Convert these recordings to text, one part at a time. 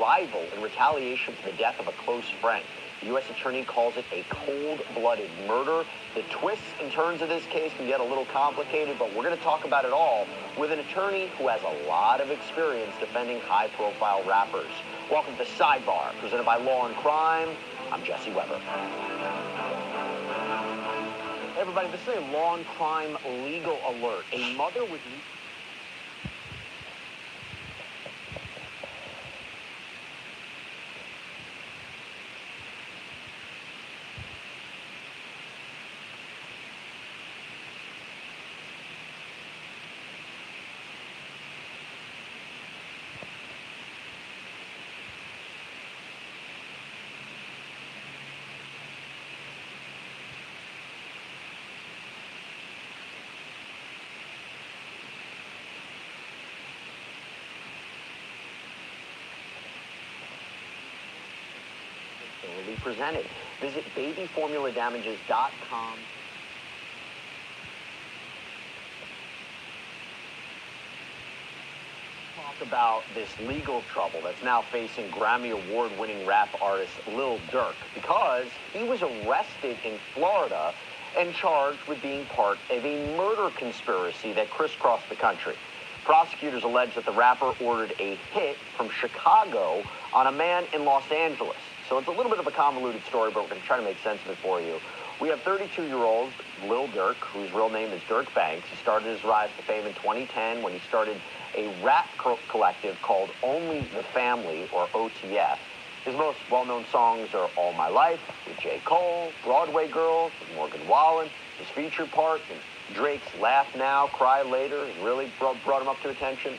rival in retaliation for the death of a close friend. The U.S. attorney calls it a cold-blooded murder. The twists and turns of this case can get a little complicated, but we're going to talk about it all with an attorney who has a lot of experience defending high-profile rappers. Welcome to Sidebar, presented by Law and Crime. I'm Jesse Weber. Hey everybody, this is a Law and Crime legal alert. A mother was... will be presented. Visit babyformuladamages.com. Talk about this legal trouble that's now facing Grammy Award-winning rap artist Lil Durk because he was arrested in Florida and charged with being part of a murder conspiracy that crisscrossed the country. Prosecutors allege that the rapper ordered a hit from Chicago on a man in Los Angeles. So it's a little bit of a convoluted story, but we're going to try to make sense of it for you. We have 32-year-old Lil Durk, whose real name is Durk Banks. He started his rise to fame in 2010 when he started a rap collective called Only the Family, or OTF. His most well-known songs are All My Life with J. Cole, Broadway Girl with Morgan Wallen, his featured part in Drake's Laugh Now, Cry Later, really brought him up to attention.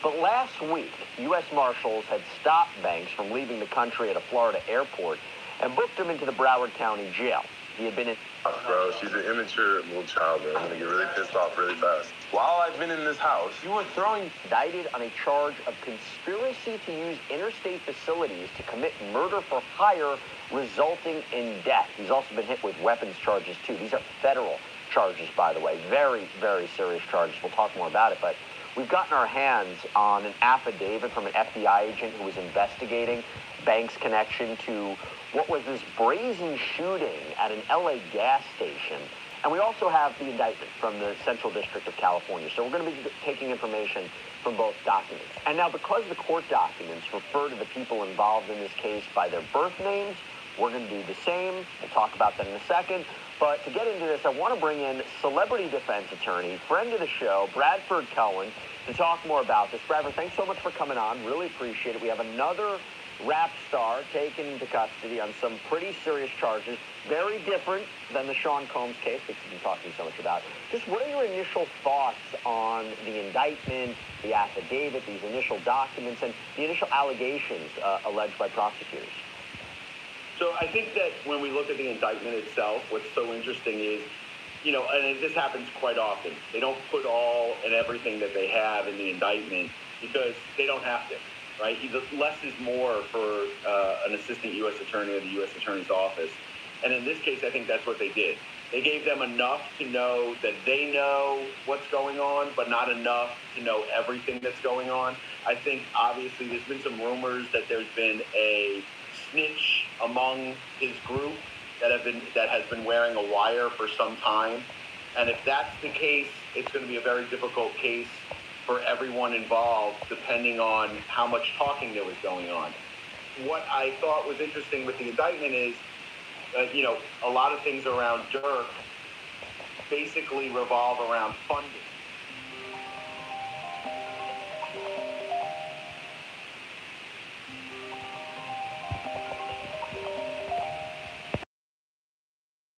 But last week, U.S. Marshals had stopped Banks from leaving the country at a Florida airport and booked him into the Broward County Jail. He had been in... Bro, she's an immature little child, bro. I'm going to get really pissed off really fast. While I've been in this house, you were throwing... Indicted on a charge of conspiracy to use interstate facilities to commit murder for hire resulting in death. He's also been hit with weapons charges, too. These are federal charges, by the way. Very, very serious charges. We'll talk more about it, but... We've gotten our hands on an affidavit from an FBI agent who was investigating Banks' connection to what was this brazen shooting at an LA gas station. And we also have the indictment from the Central District of California. So we're going to be taking information from both documents. And now, because the court documents refer to the people involved in this case by their birth names, we're going to do the same. We'll talk about that in a second. But to get into this, I want to bring in celebrity defense attorney, friend of the show, Bradford Cohen, to talk more about this. Bradford, thanks so much for coming on. Really appreciate it. We have another rap star taken into custody on some pretty serious charges, very different than the Sean Combs case, which we've been talking so much about. Just what are your initial thoughts on the indictment, the affidavit, these initial documents, and the initial allegations alleged by prosecutors? So I think that when we look at the indictment itself, what's so interesting is, you know, and this happens quite often, they don't put all and everything that they have in the indictment because they don't have to, right? Less is more for an assistant U.S. attorney or the U.S. Attorney's Office. And in this case, I think that's what they did. They gave them enough to know that they know what's going on, but not enough to know everything that's going on. I think, obviously, there's been some rumors that there's been a snitch among his group that has been wearing a wire for some time. And if that's the case, it's going to be a very difficult case for everyone involved, depending on how much talking there was going on. What I thought was interesting with the indictment is, a lot of things around Durk basically revolve around funding.